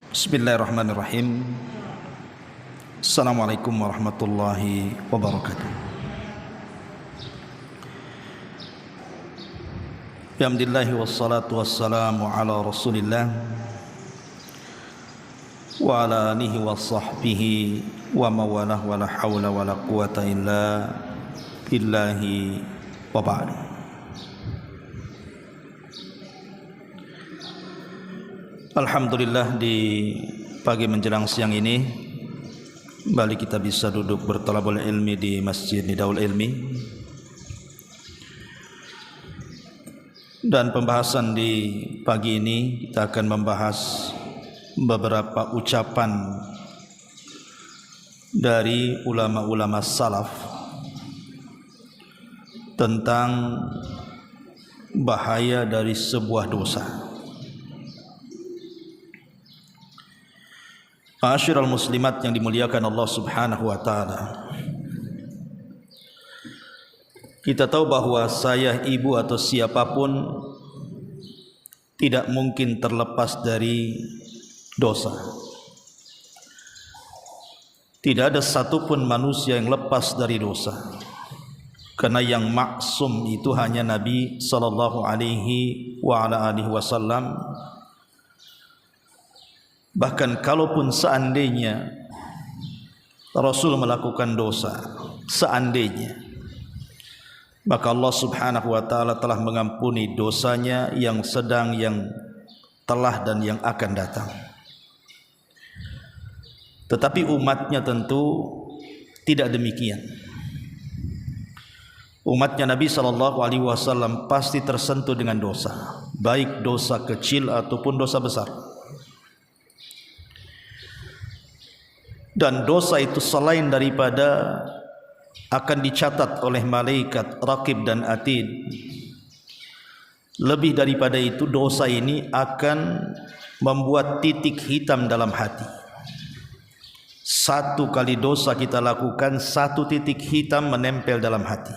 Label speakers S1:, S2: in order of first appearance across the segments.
S1: Bismillahirrahmanirrahim. Assalamualaikum warahmatullahi wabarakatuh. Alhamdulillah wassalatu wassalamu ala Rasulillah wa ala alihi wa sahbihi wa mawalah wa la hawla wa la quwata illa billahi wa ba'du. Alhamdulillah, di pagi menjelang siang ini kembali kita bisa duduk bertalabul ilmi di Masjid Nidaul Ilmi, dan pembahasan di pagi ini kita akan membahas beberapa ucapan dari ulama-ulama salaf tentang bahaya dari sebuah dosa. Ma'asyiral muslimat yang dimuliakan Allah Subhanahu wa taala. Kita tahu bahwa saya, ibu atau siapapun tidak mungkin terlepas dari dosa. Tidak ada satupun manusia yang lepas dari dosa. Karena yang maksum itu hanya Nabi sallallahu alaihi wa ala alihi wasallam. Bahkan kalaupun seandainya Rasul melakukan dosa, seandainya, maka Allah Subhanahu wa taala telah mengampuni dosanya yang sedang, yang telah, dan yang akan datang. Tetapi umatnya tentu tidak demikian. Umatnya Nabi SAW pasti tersentuh dengan dosa, baik dosa kecil ataupun dosa besar. Dan dosa itu selain daripada akan dicatat oleh malaikat Raqib dan Atid, lebih daripada itu dosa ini akan membuat titik hitam dalam hati. Satu kali dosa kita lakukan, satu titik hitam menempel dalam hati.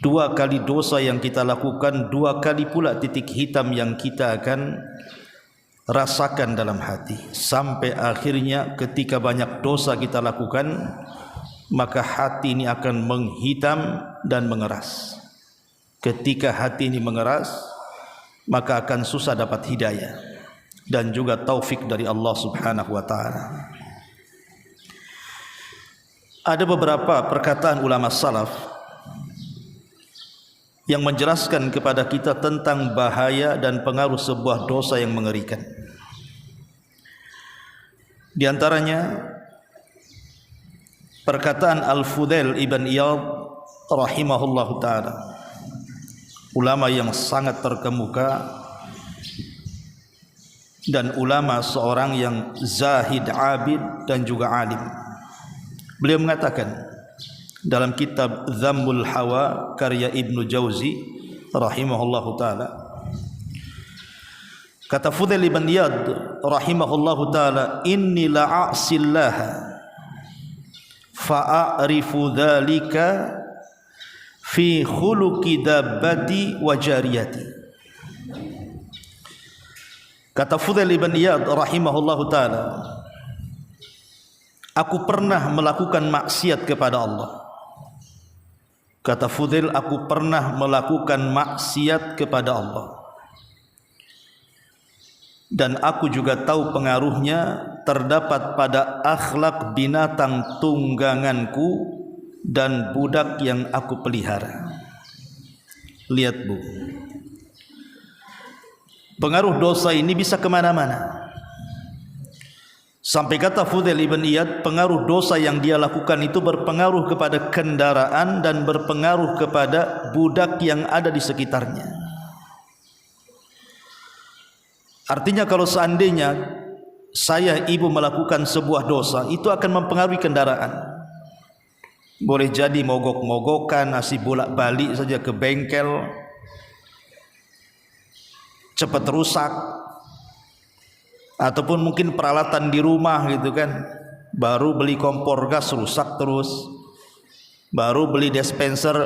S1: Dua kali dosa yang kita lakukan, dua kali pula titik hitam yang kita akan rasakan dalam hati. Sampai akhirnya ketika banyak dosa kita lakukan, maka hati ini akan menghitam dan mengeras. Ketika hati ini mengeras, maka akan susah dapat hidayah dan juga taufik dari Allah Subhanahu wa taala. Ada beberapa perkataan ulama salaf yang menjelaskan kepada kita tentang bahaya dan pengaruh sebuah dosa yang mengerikan. Di antaranya perkataan Al-Fudail ibn Iyad rahimahullahu ta'ala, ulama yang sangat terkemuka dan ulama seorang yang zahid, abid, dan juga alim. Beliau mengatakan dalam kitab Dhammul Hawa karya Ibnu Jauzi rahimahullahu ta'ala, kata Fudail ibn Iyad rahimahullahu ta'ala, inni la'asillaha fa'arifu dhalika fi khuluqi dabbati wa jariyati. Kata Fudail ibn Iyad rahimahullahu ta'ala, aku pernah melakukan maksiat kepada Allah. Kata Fudail, aku pernah melakukan maksiat kepada Allah, dan aku juga tahu pengaruhnya terdapat pada akhlak binatang tungganganku dan budak yang aku pelihara. Lihat bu, pengaruh dosa ini bisa kemana-mana. Sampai kata Fudail ibn Iyad, pengaruh dosa yang dia lakukan itu berpengaruh kepada kendaraan dan berpengaruh kepada budak yang ada di sekitarnya. Artinya kalau seandainya saya, ibu, melakukan sebuah dosa, itu akan mempengaruhi kendaraan. Boleh jadi mogok-mogokan, nasi bolak-balik saja ke bengkel, cepat rusak. Ataupun mungkin peralatan di rumah gitu kan, baru beli kompor gas rusak terus, baru beli dispenser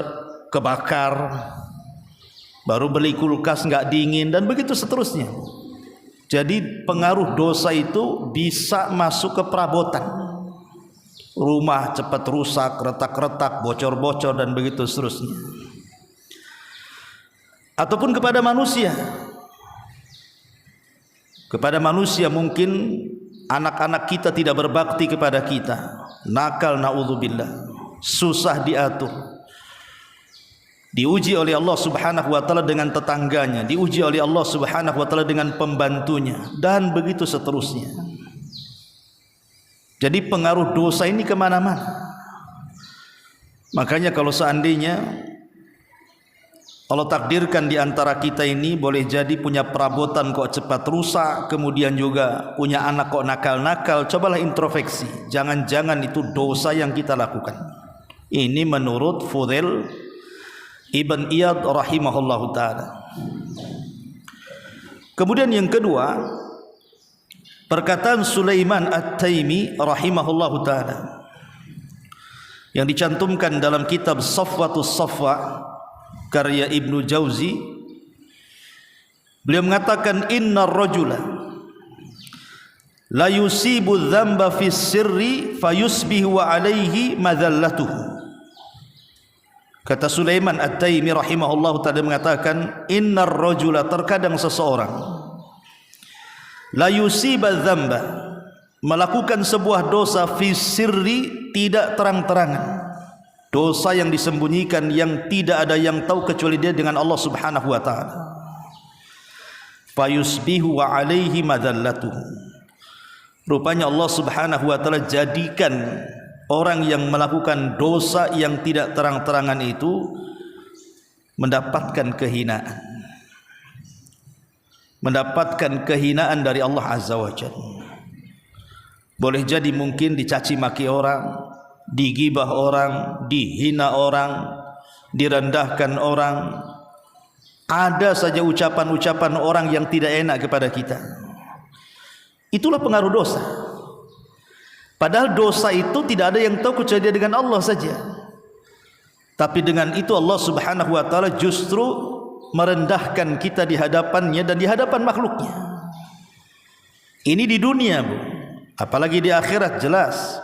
S1: kebakar, baru beli kulkas nggak dingin, dan begitu seterusnya. Jadi pengaruh dosa itu bisa masuk ke perabotan. Rumah cepat rusak, retak-retak, bocor-bocor dan begitu seterusnya. Ataupun kepada manusia. Kepada manusia mungkin anak-anak kita tidak berbakti kepada kita. Nakal, na'udzubillah. Susah diatur. Diuji oleh Allah Subhanahu wa taala dengan tetangganya, diuji oleh Allah Subhanahu wa taala dengan pembantunya, dan begitu seterusnya. Jadi pengaruh dosa ini kemana-mana. Makanya kalau seandainya Allah takdirkan di antara kita ini boleh jadi punya perabotan kok cepat rusak, kemudian juga punya anak kok nakal-nakal, cobalah introspeksi. Jangan-jangan itu dosa yang kita lakukan. Ini menurut Fudail Ibn Iyad rahimahullahu ta'ala. Kemudian yang kedua, perkataan Sulaiman At-Taimi rahimahullahu ta'ala yang dicantumkan dalam kitab Safwatus Safwa karya Ibnu Jauzi. Beliau mengatakan, innar rajula la yusibu dzamba fis sirri fayusbihu wa alaihi madallatuhu. Kata Sulaiman At-Taimi rahimahullah ta'ala mengatakan, innar rajula, terkadang seseorang la yusiba dzamba, melakukan sebuah dosa fi sirri, tidak terang-terangan, dosa yang disembunyikan yang tidak ada yang tahu kecuali dia dengan Allah Subhanahu wa taala. Fayusbihu wa alaihi madallatuhu, rupanya Allah Subhanahu wa taala jadikan orang yang melakukan dosa yang tidak terang-terangan itu mendapatkan kehinaan. Mendapatkan kehinaan dari Allah Azza wa Jalla. Boleh jadi mungkin dicaci maki orang, digibah orang, dihina orang, direndahkan orang. Ada saja ucapan-ucapan orang yang tidak enak kepada kita. Itulah pengaruh dosa. Padahal dosa itu tidak ada yang tahu kecuali dia dengan Allah saja. Tapi dengan itu Allah Subhanahu wa taala justru merendahkan kita di hadapannya dan di hadapan makhluknya. Ini di dunia, Bu. Apalagi di akhirat jelas.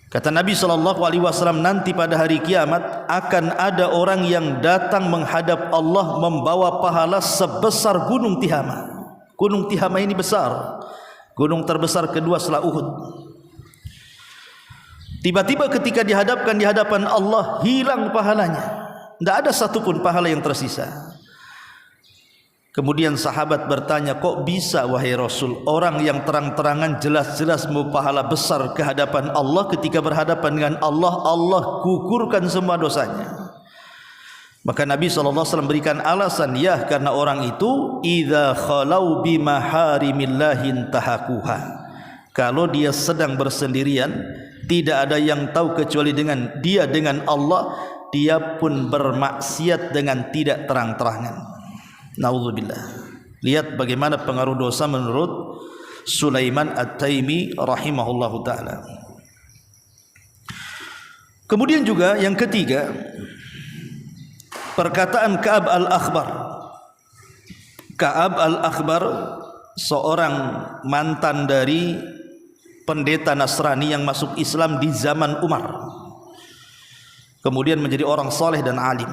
S1: Kata Nabi SAW, nanti pada hari kiamat akan ada orang yang datang menghadap Allah membawa pahala sebesar gunung Tihama. Gunung Tihama ini besar, gunung terbesar kedua setelah Uhud. Tiba-tiba ketika dihadapkan di hadapan Allah, hilang pahalanya. Tidak ada satupun pahala yang tersisa. Kemudian sahabat bertanya, kok bisa wahai Rasul, orang yang terang-terangan jelas-jelas mau pahala besar ke hadapan Allah, ketika berhadapan dengan Allah, Allah gugurkan semua dosanya. Maka Nabi SAW berikan alasan, ya karena orang itu idza khalau bimaharimillahi tahakuha. Kalau dia sedang bersendirian, tidak ada yang tahu kecuali dengan dia dengan Allah, dia pun bermaksiat dengan tidak terang-terangan. Naudzubillah. Lihat bagaimana pengaruh dosa menurut Sulaiman At-Taimi rahimahullahu ta'ala. Kemudian juga yang ketiga, perkataan Ka'ab al-Akhbar. Ka'ab al-Akhbar seorang mantan dari pendeta Nasrani yang masuk Islam di zaman Umar, kemudian menjadi orang saleh dan alim.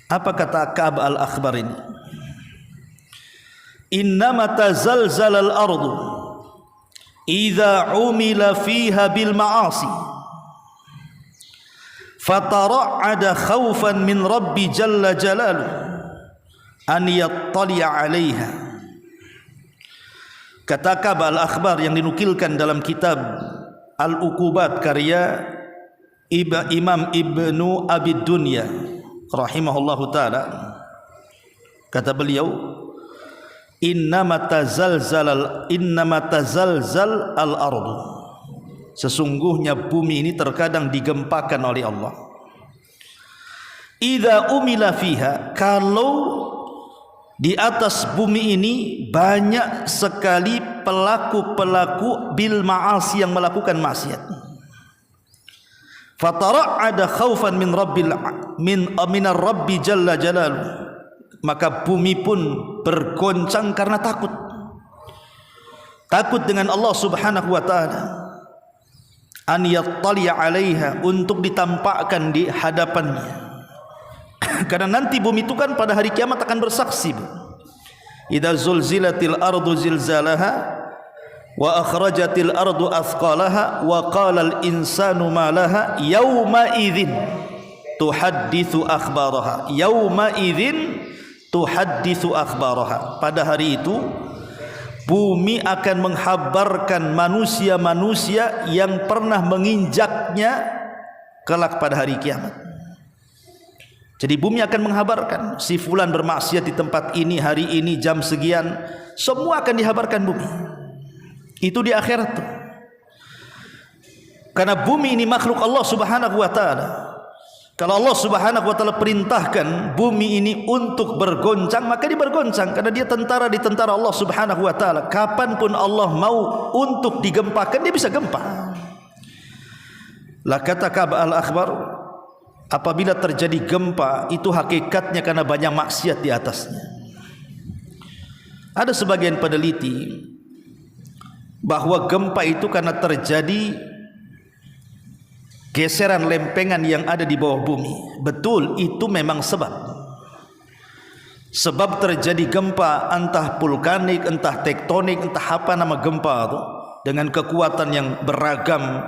S1: Apa kata Ka'ab al-Akhbar ini? Innama tazalzalal ardu idza umila fiha bil ma'asi fatara'ada khawfan min rabbi jalla jalaluhu an yattali'a 'alaiha. Kata Ka'ab al-Akhbar yang dinukilkan dalam kitab Al-Uqubat karya Imam Ibnu Abi Dunya rahimahullahu ta'ala, kata beliau, innama tazalzal al-ardu, sesungguhnya bumi ini terkadang digempakan oleh Allah. Idza umila fiha, kalau di atas bumi ini banyak sekali pelaku-pelaku bil ma'asi, yang melakukan maksiat. Fatara'ada khaufan min rabbil minar rabbi jalla jalaluhu, maka bumi pun bergoncang karena takut. Takut dengan Allah Subhanahu wa taala. An yattali 'alaiha, untuk ditampakkan di hadapannya. Karena nanti bumi itu kan pada hari kiamat akan bersaksi. Idza zulzilatil ardu zilzalaha wa akhrajatil ardu athqalaha wa qala al insanu ma laha yauma idzin tuhadditsu akhbaraha. Yauma idzin tuhadditsu akhbaraha. Pada hari itu bumi akan menghabarkan manusia-manusia yang pernah menginjaknya kelak pada hari kiamat. Jadi bumi akan menghabarkan si fulan bermaksiat di tempat ini hari ini jam sekian, semua akan dihabarkan bumi. Itu di akhirat tuh. Karena bumi ini makhluk Allah Subhanahu wa taala. Kalau Allah Subhanahu wa taala perintahkan bumi ini untuk bergoncang, maka dia bergoncang karena dia tentara di tentara Allah Subhanahu wa taala. Kapanpun Allah mau untuk digempakan, dia bisa gempa. Lah kata Ka'ab al-Akhbar, apabila terjadi gempa itu hakikatnya karena banyak maksiat di atasnya. Ada sebagian peneliti bahwa gempa itu karena terjadi geseran lempengan yang ada di bawah bumi. Betul, itu memang sebab terjadi gempa, entah vulkanik, entah tektonik, entah apa nama gempa itu, dengan kekuatan yang beragam,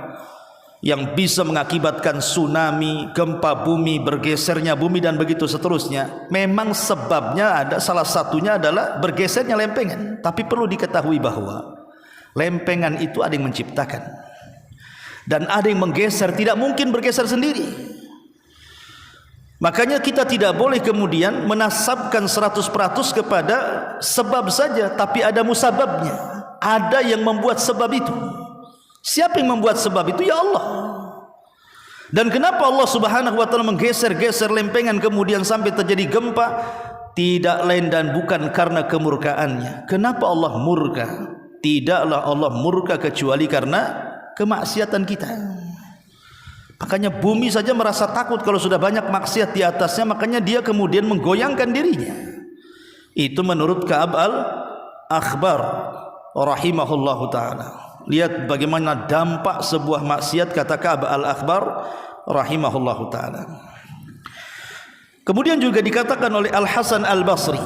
S1: yang bisa mengakibatkan tsunami, gempa bumi, bergesernya bumi dan begitu seterusnya. Memang sebabnya ada, salah satunya adalah bergesernya lempengan. Tapi perlu diketahui bahwa lempengan itu ada yang menciptakan dan ada yang menggeser, tidak mungkin bergeser sendiri. Makanya kita tidak boleh kemudian menasabkan 100% kepada sebab saja, tapi ada musababnya. Ada yang membuat sebab itu. Siapa yang membuat sebab itu? Ya Allah. Dan kenapa Allah Subhanahu wa taala menggeser-geser lempengan kemudian sampai terjadi gempa? Tidak lain dan bukan karena kemurkaannya. Kenapa Allah murka? Tidaklah Allah murka kecuali karena kemaksiatan kita. Makanya bumi saja merasa takut kalau sudah banyak maksiat di atasnya, makanya dia kemudian menggoyangkan dirinya. Itu menurut Ka'ab al-Akhbar rahimahullahu taala. Lihat bagaimana dampak sebuah maksiat, kata Ka'ab al-Akhbar rahimahullahu taala. Kemudian juga dikatakan oleh Al-Hasan Al-Basri.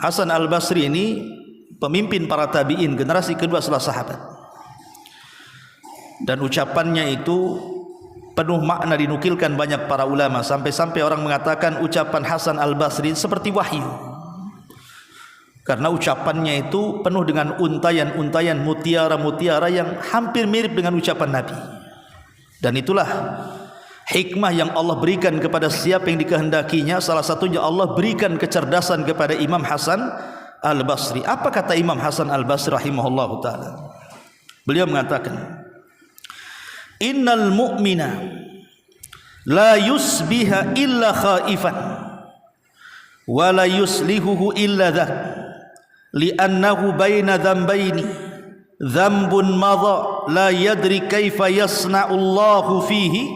S1: Hasan Al-Basri ini pemimpin para tabi'in, generasi kedua setelah sahabat. Dan ucapannya itu penuh makna, dinukilkan banyak para ulama, sampai-sampai orang mengatakan ucapan Hasan Al-Basri seperti wahyu. Karena ucapannya itu penuh dengan untayan-untayan, mutiara-mutiara yang hampir mirip dengan ucapan Nabi. Dan itulah hikmah yang Allah berikan kepada siapa yang dikehendakinya. Salah satunya Allah berikan kecerdasan kepada Imam Hasan Al-Basri. Apa kata Imam Hasan Al-Basri rahimahullahu ta'ala? Beliau mengatakan, innal mu'mina la yusbiha illa khaifan wa la yuslihuhu illa dhak li'annahu baina dhanbaini dhanbun madha la yadri kaifa yasna'u Allahu fihi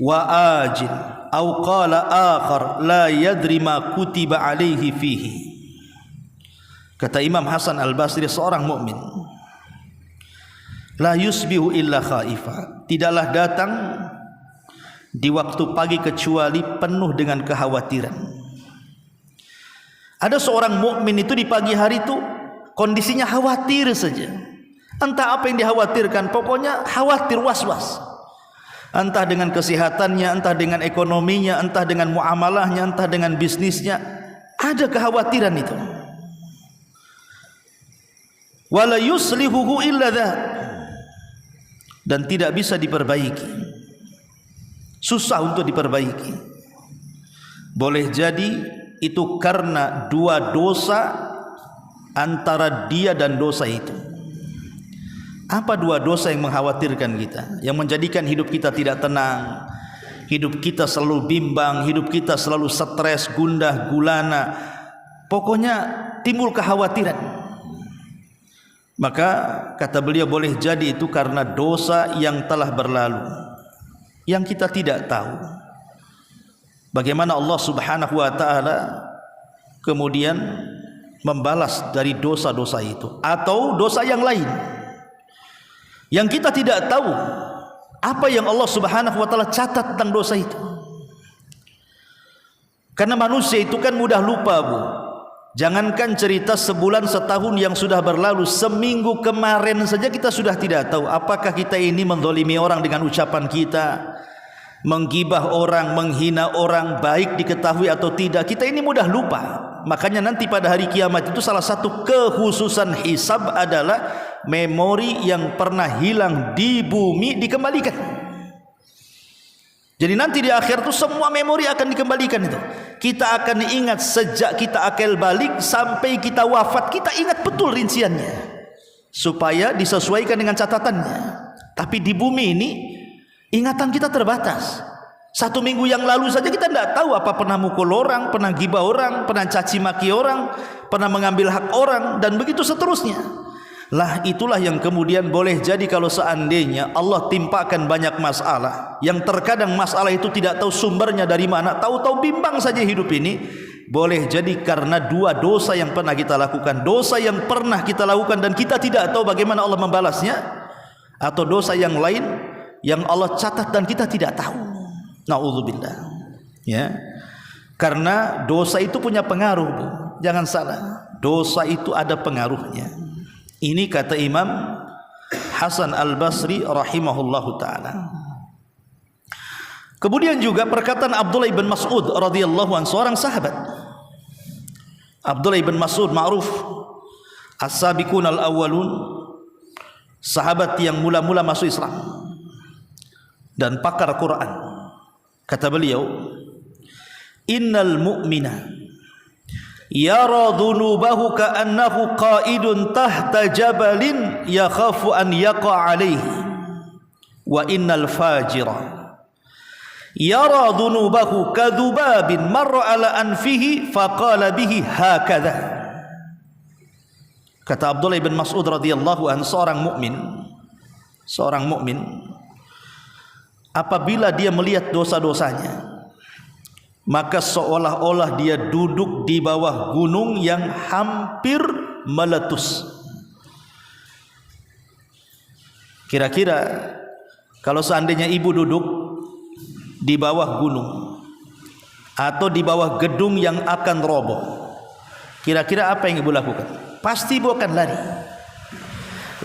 S1: wa ajil aw qala akhar la yadri ma kutiba alaihi fihi. Kata Imam Hasan Al-Basri, seorang mukmin la yusbihu illa khaifa, tidaklah datang di waktu pagi kecuali penuh dengan kekhawatiran. Ada seorang mukmin itu di pagi hari itu kondisinya khawatir saja. Entah apa yang dikhawatirkan, pokoknya khawatir, was-was. Entah dengan kesehatannya, entah dengan ekonominya, entah dengan muamalahnya, entah dengan bisnisnya, ada kekhawatiran itu. Wala yuslihuhu illa dzak, dan tidak bisa diperbaiki, susah untuk diperbaiki. Boleh jadi itu karena dua dosa antara dia dan dosa itu. Apa dua dosa yang mengkhawatirkan kita, yang menjadikan hidup kita tidak tenang, hidup kita selalu bimbang, hidup kita selalu stres, gundah gulana, pokoknya timbul kekhawatiran? Maka kata beliau, boleh jadi itu karena dosa yang telah berlalu, yang kita tidak tahu bagaimana Allah Subhanahu wa ta'ala kemudian membalas dari dosa-dosa itu, atau dosa yang lain yang kita tidak tahu apa yang Allah Subhanahu wa taala catat tentang dosa itu. Karena manusia itu kan mudah lupa, Bu. Jangankan cerita sebulan, setahun yang sudah berlalu, seminggu kemarin saja kita sudah tidak tahu apakah kita ini menzalimi orang dengan ucapan kita, menggibah orang, menghina orang, baik diketahui atau tidak. Kita ini mudah lupa. Makanya nanti pada hari kiamat itu salah satu kekhususan hisab adalah memori yang pernah hilang di bumi dikembalikan. Jadi nanti di akhir itu semua memori akan dikembalikan itu. Kita akan ingat sejak kita akal balik sampai kita wafat, kita ingat betul rinciannya supaya disesuaikan dengan catatannya. Tapi di bumi ini ingatan kita terbatas. 1 minggu yang lalu saja kita tidak tahu apa pernah mukul orang, pernah gibah orang, pernah caci maki orang, pernah mengambil hak orang, dan begitu seterusnya. Lah itulah yang kemudian boleh jadi kalau seandainya Allah timpakan banyak masalah, yang terkadang masalah itu tidak tahu sumbernya dari mana, tahu-tahu bimbang saja hidup ini, boleh jadi karena 2 dosa yang pernah kita lakukan. Dosa yang pernah kita lakukan dan kita tidak tahu bagaimana Allah membalasnya, atau dosa yang lain yang Allah catat dan kita tidak tahu. Na'udzubillah. Ya. Karena dosa itu punya pengaruh, Bu. Jangan salah. Dosa itu ada pengaruhnya. Ini kata Imam Hasan Al-Basri rahimahullahu taala. Kemudian juga perkataan Abdullah bin Mas'ud radhiyallahu anhu, seorang sahabat. Abdullah bin Mas'ud ma'ruf as-sabiqun al-awwalun, sahabat yang mula-mula masuk Islam dan pakar Quran. Kata beliau, innal mu'mina yara dhunubahu ka'annahu qa'idun tahta jabalin yakhafu an yaqa alaihi, wa innal fajira yara dhunubahu kadhubabin marra ala anfihi faqala bihi hakadha. Kata Abdullah bin Mas'ud radhiyallahu anhu, seorang mukmin apabila dia melihat dosa-dosanya, maka seolah-olah dia duduk di bawah gunung yang hampir meletus. Kira-kira kalau seandainya ibu duduk di bawah gunung atau di bawah gedung yang akan roboh, kira-kira apa yang ibu lakukan? Pasti ibu akan lari.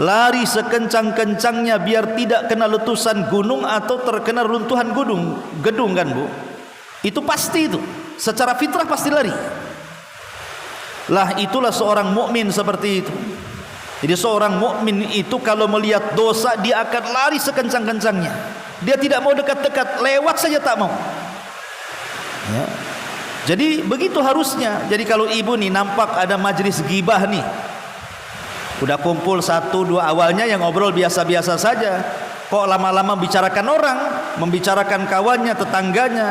S1: Lari sekencang-kencangnya biar tidak kena letusan gunung atau terkena runtuhan gedung kan, Bu? Itu pasti, itu secara fitrah pasti lari. Lah itulah seorang mukmin seperti itu. Jadi seorang mukmin itu kalau melihat dosa dia akan lari sekencang-kencangnya. Dia tidak mau dekat-dekat, lewat saja tak mau. Ya. Jadi begitu harusnya. Jadi kalau ibu nih nampak ada majelis gibah nih, udah kumpul 1-2 awalnya yang ngobrol biasa-biasa saja, kok lama-lama membicarakan orang, membicarakan kawannya, tetangganya,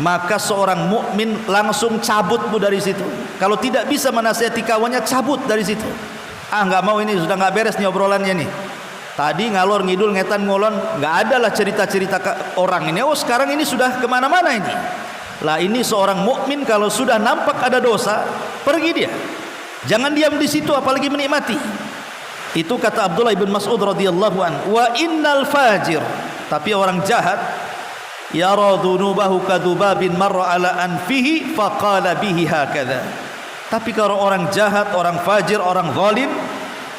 S1: maka seorang mukmin langsung cabut, Bu, dari situ. Kalau tidak bisa menasihati kawannya, cabut dari situ. Nggak mau, ini sudah nggak beres nih obrolannya nih. Tadi ngalor ngidul ngetan ngolon, nggak ada lah cerita-cerita orang ini. Oh sekarang ini sudah kemana-mana ini. Lah ini seorang mukmin kalau sudah nampak ada dosa, pergi dia. Jangan diam di situ apalagi menikmati. Itu kata Abdullah bin Mas'ud radhiyallahu anhu. Wa innal fajir, tapi orang jahat, yara dhunubahu kadhubabin marra ala anfihi faqala bihi hakadha. Tapi kalau orang jahat, orang fajir, orang zalim,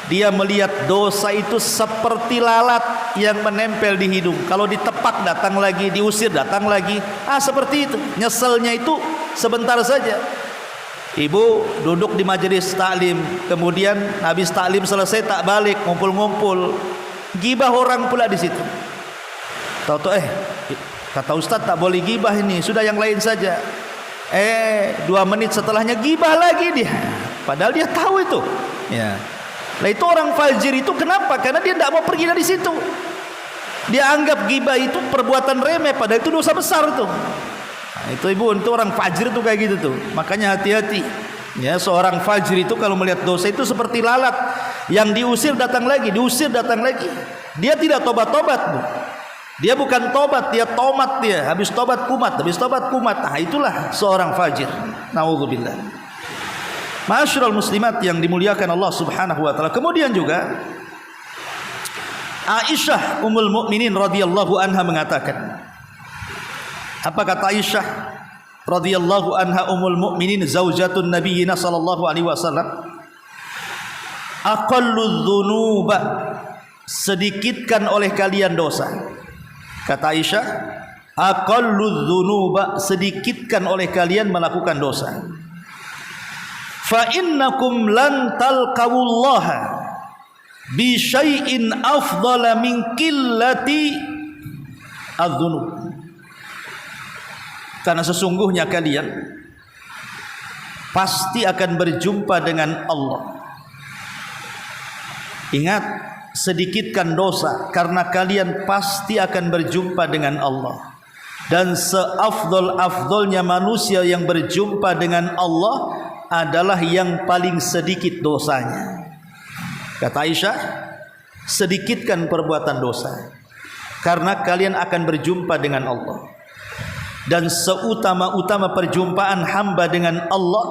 S1: dia melihat dosa itu seperti lalat yang menempel di hidung. Kalau ditepak datang lagi, diusir datang lagi. Seperti itu. Nyeselnya itu sebentar saja. Ibu duduk di majelis taklim, kemudian habis taklim selesai tak balik, ngumpul-ngumpul, gibah orang pula di situ. Tahu-tahu kata Ustaz tak boleh gibah ini, sudah yang lain saja. 2 menit setelahnya gibah lagi dia. Padahal dia tahu itu. Ya. Nah itu orang fajir itu kenapa? Karena dia tidak mau pergi dari situ. Dia anggap gibah itu perbuatan remeh, padahal itu dosa besar itu. Nah, itu ibu, itu orang fajir itu kayak gitu tuh. Makanya hati-hati. Ya, seorang fajir itu kalau melihat dosa itu seperti lalat yang diusir datang lagi, diusir datang lagi. Dia tidak tobat-tobat, Bu. Dia bukan tobat, dia tomat dia. Habis tobat kumat, habis tobat kumat. Nah, itulah seorang fajir. Nauzubillah. Ma'asyiral muslimat yang dimuliakan Allah Subhanahu wa taala. Kemudian juga Aisyah Ummul Mukminin radhiyallahu anha mengatakan, apa kata Aisyah radhiyallahu anha Ummul Mukminin zaujatun Nabiyina sallallahu alaihi wasallam? Aqalludz dzunuba, sedikitkan oleh kalian dosa. Kata Aisyah, aqalludz dzunuba, sedikitkan oleh kalian melakukan dosa. Fa innakum lan talqawullaha bi syai'in afdala min qillati adz-dzunub. Karena sesungguhnya kalian pasti akan berjumpa dengan Allah. Ingat, sedikitkan dosa karena kalian pasti akan berjumpa dengan Allah. Dan seafdol-afdolnya manusia yang berjumpa dengan Allah adalah yang paling sedikit dosanya. Kata Aisyah, sedikitkan perbuatan dosa karena kalian akan berjumpa dengan Allah. Dan seutama-utama perjumpaan hamba dengan Allah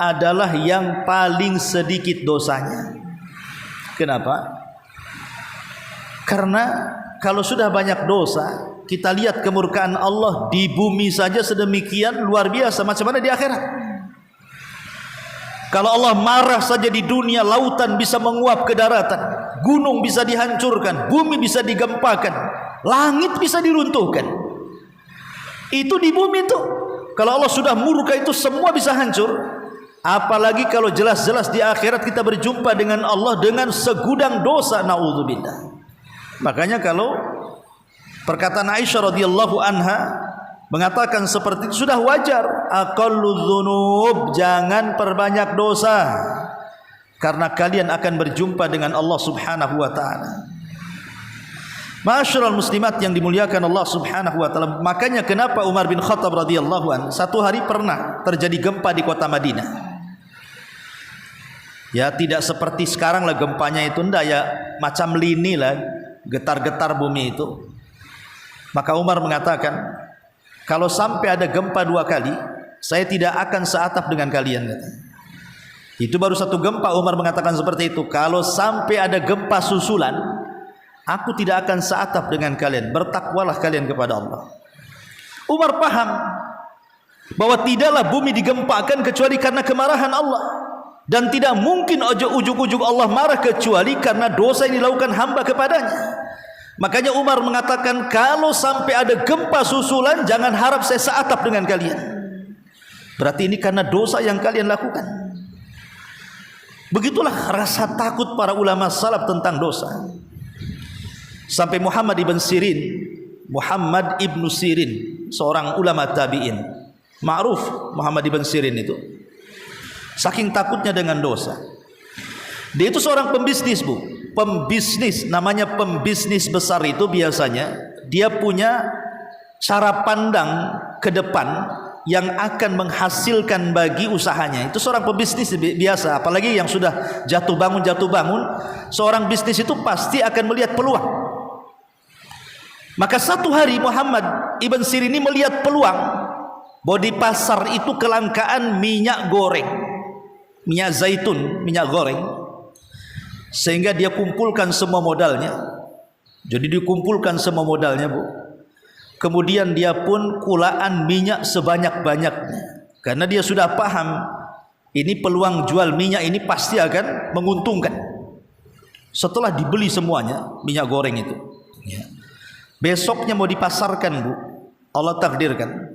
S1: adalah yang paling sedikit dosanya. Kenapa? Karena kalau sudah banyak dosa, kita lihat kemurkaan Allah di bumi saja sedemikian luar biasa, macam mana di akhirat? Kalau Allah marah saja di dunia, lautan bisa menguap ke daratan, gunung bisa dihancurkan, bumi bisa digempakan, langit bisa diruntuhkan. Itu di bumi itu. Kalau Allah sudah murka itu semua bisa hancur. Apalagi kalau jelas-jelas di akhirat kita berjumpa dengan Allah dengan segudang dosa, naudzubillah. Makanya kalau perkataan Aisyah radhiyallahu anha mengatakan seperti itu sudah wajar. Aqalludz dzunub, jangan perbanyak dosa karena kalian akan berjumpa dengan Allah Subhanahu wa taala. Ma'asyiral muslimat yang dimuliakan Allah Subhanahu wa taala. Makanya kenapa Umar bin Khattab radhiyallahu anhu satu hari pernah terjadi gempa di kota Madinah. Ya tidak seperti sekarang lah gempanya itu, enggak ya, macam lini lah, getar-getar bumi itu. Maka Umar mengatakan, kalau sampai ada gempa 2 kali, saya tidak akan seatap dengan kalian, katanya. Itu baru satu gempa. Umar mengatakan seperti itu. Kalau sampai ada gempa susulan, aku tidak akan seatap dengan kalian. Bertakwalah kalian kepada Allah. Umar paham bahwa tidaklah bumi digempakan kecuali karena kemarahan Allah, dan tidak mungkin ujug-ujug Allah marah kecuali karena dosa yang dilakukan hamba kepadanya. Makanya Umar mengatakan, kalau sampai ada gempa susulan, jangan harap saya seatap dengan kalian. Berarti ini karena dosa yang kalian lakukan. Begitulah rasa takut para ulama salaf tentang dosa. Sampai Muhammad ibn Sirin, seorang ulama tabi'in, ma'ruf Muhammad ibn Sirin itu, saking takutnya dengan dosa, dia itu seorang pembisnis, Bu. Pembisnis, namanya pembisnis besar itu biasanya dia punya cara pandang ke depan yang akan menghasilkan bagi usahanya. Itu seorang pembisnis biasa, apalagi yang sudah jatuh bangun, seorang bisnis itu pasti akan melihat peluang. Maka satu hari Muhammad ibn Sirin ini melihat peluang bahwa di pasar itu kelangkaan minyak goreng, minyak zaitun, minyak goreng, sehingga dia kumpulkan semua modalnya. Jadi dikumpulkan semua modalnya, Bu. Kemudian dia pun kulaan minyak sebanyak-banyaknya, karena dia sudah paham ini peluang jual minyak ini pasti akan menguntungkan. Setelah dibeli semuanya minyak goreng itu, ya, besoknya mau dipasarkan, Bu, Allah takdirkan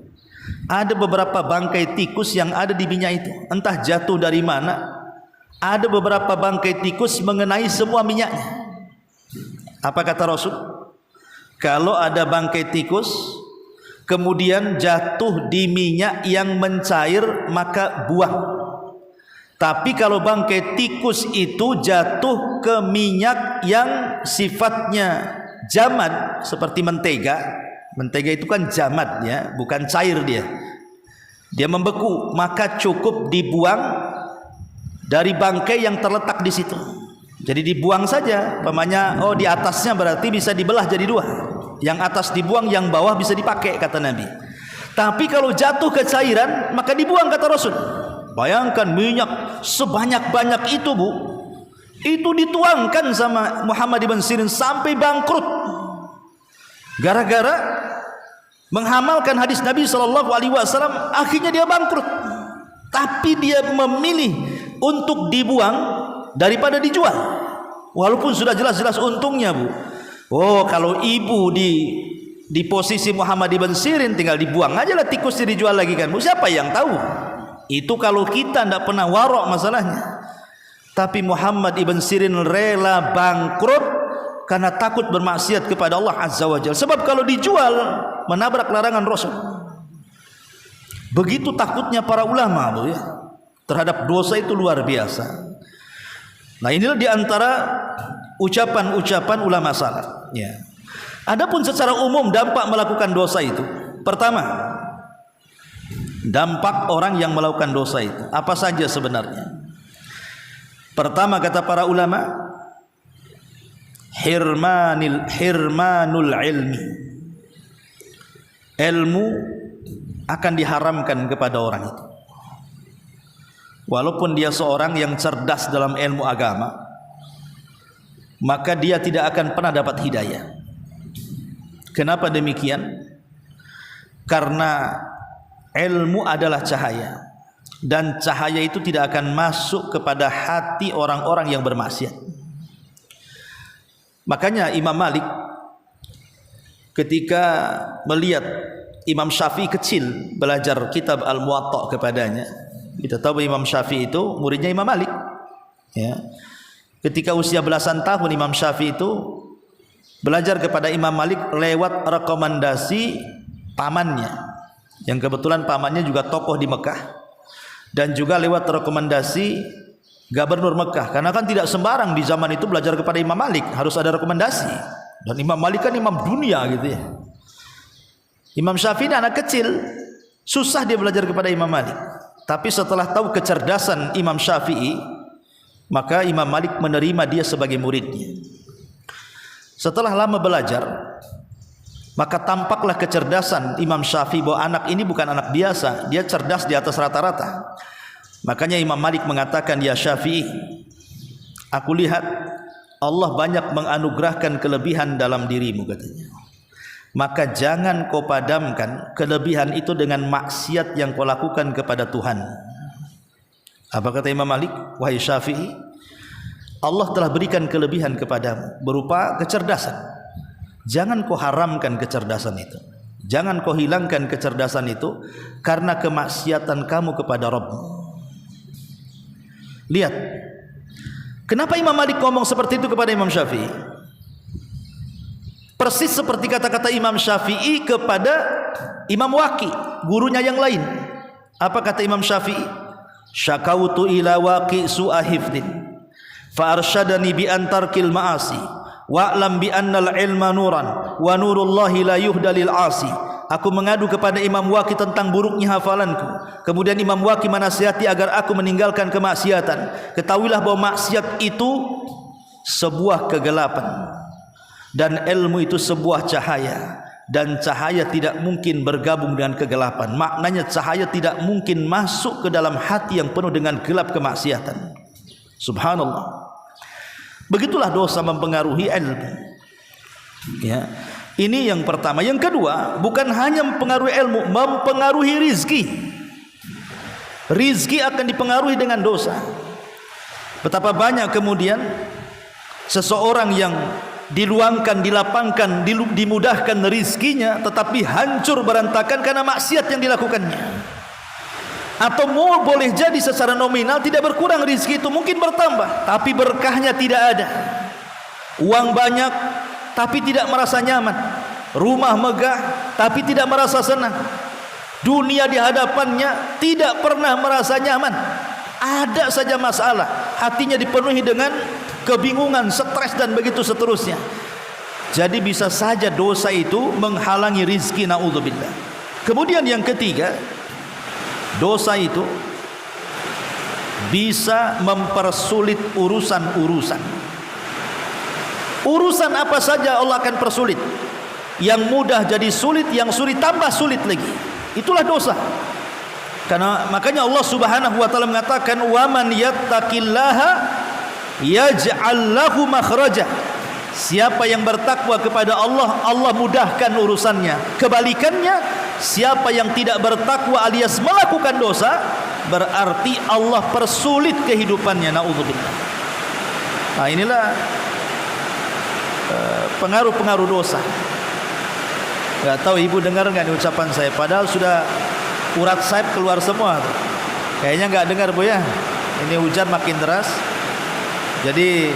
S1: ada beberapa bangkai tikus yang ada di minyak itu, entah jatuh dari mana. Ada beberapa bangkai tikus mengenai semua minyaknya. Apa kata Rasul? Kalau ada bangkai tikus kemudian jatuh di minyak yang mencair, maka buang. Tapi kalau bangkai tikus itu jatuh ke minyak yang sifatnya jamad, seperti mentega. Mentega itu kan jamad, ya, bukan cair dia. Dia membeku, maka cukup dibuang dari bangkai yang terletak di situ. Jadi dibuang saja. Pamannya, oh di atasnya berarti bisa dibelah jadi 2. Yang atas dibuang, yang bawah bisa dipakai, kata Nabi. Tapi kalau jatuh ke cairan, maka dibuang, kata Rasul. Bayangkan minyak sebanyak-banyak itu, Bu, itu dituangkan sama Muhammad ibn Sirin sampai bangkrut gara-gara menghamalkan hadis Nabi SAW. Akhirnya dia bangkrut, tapi dia memilih untuk dibuang daripada dijual, walaupun sudah jelas-jelas untungnya, Bu. Oh, kalau ibu di posisi Muhammad ibn Sirin, tinggal dibuang aja lah tikusnya, dijual lagi kan, Bu. Siapa yang tahu? Itu kalau kita tidak pernah warok masalahnya. Tapi Muhammad ibn Sirin rela bangkrut karena takut bermaksiat kepada Allah Azza wa Jalla. Sebab kalau dijual menabrak larangan Rasul. Begitu takutnya para ulama, Bu, ya, terhadap dosa itu luar biasa. Nah, inilah diantara ucapan-ucapan ulama salaf. Ya. Adapun secara umum dampak melakukan dosa itu, pertama, dampak orang yang melakukan dosa itu apa saja sebenarnya? Pertama, kata para ulama, hirmanul ilmi. Ilmu akan diharamkan kepada orang itu. Walaupun dia seorang yang cerdas dalam ilmu agama, maka dia tidak akan pernah dapat hidayah. Kenapa demikian? Karena ilmu adalah cahaya, dan cahaya itu tidak akan masuk kepada hati orang-orang yang bermaksiat. Makanya Imam Malik ketika melihat Imam Syafi'i kecil belajar kitab Al-Muwatta kepadanya, kita tahu Imam Syafi'i itu muridnya Imam Malik, ya. Ketika usia belasan tahun Imam Syafi'i itu belajar kepada Imam Malik lewat rekomendasi pamannya, yang kebetulan pamannya juga tokoh di Mekah, dan juga lewat rekomendasi Gubernur Mekah. Karena kan tidak sembarang di zaman itu belajar kepada Imam Malik, harus ada rekomendasi. Dan Imam Malik kan imam dunia gitu ya. Imam Syafi'i anak kecil, susah dia belajar kepada Imam Malik. Tapi setelah tahu kecerdasan Imam Syafi'i, maka Imam Malik menerima dia sebagai muridnya. Setelah lama belajar, maka tampaklah kecerdasan Imam Syafi'i bahwa anak ini bukan anak biasa, dia cerdas di atas rata-rata. Makanya Imam Malik mengatakan, ya Syafi'i, aku lihat Allah banyak menganugerahkan kelebihan dalam dirimu, katanya. Maka jangan kau padamkan kelebihan itu dengan maksiat yang kau lakukan kepada Tuhan. Apa kata Imam Malik? Wahai Syafi'i, Allah telah berikan kelebihan kepadamu berupa kecerdasan. Jangan kau haramkan kecerdasan itu. Jangan kau hilangkan kecerdasan itu karena kemaksiatan kamu kepada Rabbmu. Lihat, kenapa Imam Malik ngomong seperti itu kepada Imam Syafi'i? Persis seperti kata-kata Imam Syafi'i kepada Imam Waqi, gurunya yang lain. Apa kata Imam Syafi'i? Syakautu ila Waqi su'a hifdin fa arsyadani bi antarkil ma'asi wa'lam bi annal ilma nuran wa nurullahi la yuhda lil 'asi. Aku mengadu kepada Imam Waqi tentang buruknya hafalanku. Kemudian Imam Waqi menasihati agar aku meninggalkan kemaksiatan. Ketahuilah bahwa maksiat itu sebuah kegelapan dan ilmu itu sebuah cahaya, dan cahaya tidak mungkin bergabung dengan kegelapan. Maknanya cahaya tidak mungkin masuk ke dalam hati yang penuh dengan gelap kemaksiatan. Subhanallah. Begitulah dosa mempengaruhi ilmu. Ya. Ini yang pertama. Yang kedua, bukan hanya mempengaruhi ilmu, mempengaruhi rizki. Rizki akan dipengaruhi dengan dosa. Betapa banyak kemudian seseorang yang diluangkan, dilapangkan, dimudahkan rizkinya, tetapi hancur berantakan karena maksiat yang dilakukannya. Atau boleh jadi secara nominal tidak berkurang rizki itu, mungkin bertambah, tapi berkahnya tidak ada. Uang banyak tapi tidak merasa nyaman, rumah megah tapi tidak merasa senang, dunia di hadapannya tidak pernah merasa nyaman, ada saja masalah, hatinya dipenuhi dengan kebingungan, stres dan begitu seterusnya. Jadi bisa saja dosa itu menghalangi rizki, na'udzubillah. Kemudian yang ketiga, dosa itu bisa mempersulit urusan-urusan. Urusan apa saja Allah akan persulit. Yang mudah jadi sulit, yang sulit tambah sulit lagi. Itulah dosa. Karena makanya Allah Subhanahu wa taala mengatakan wa man yattaqillaha yaj'al lahu makhraja. Siapa yang bertakwa kepada Allah, Allah mudahkan urusannya. Kebalikannya, siapa yang tidak bertakwa alias melakukan dosa, berarti Allah persulit kehidupannya. Naudzubillah. Nah, inilah pengaruh-pengaruh dosa. Gak tahu ibu dengar nggak ucapan saya? Padahal sudah urat sayap keluar semua. Kayaknya nggak dengar bu ya. Ini hujan makin deras. Jadi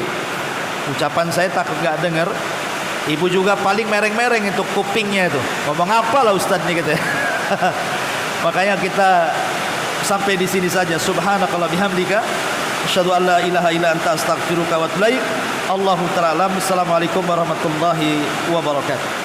S1: ucapan saya takut nggak dengar. Ibu juga paling mereng-mereng itu kupingnya itu. Ngomong apa lah Ustadz nih gitu ya. Makanya kita sampai di sini saja. Subhanakallah bihamdika. Asyhadu an la ilaha illa anta astaghfiruka wa atubu ilaik. Allahu ta'ala. Assalamualaikum warahmatullahi wabarakatuh.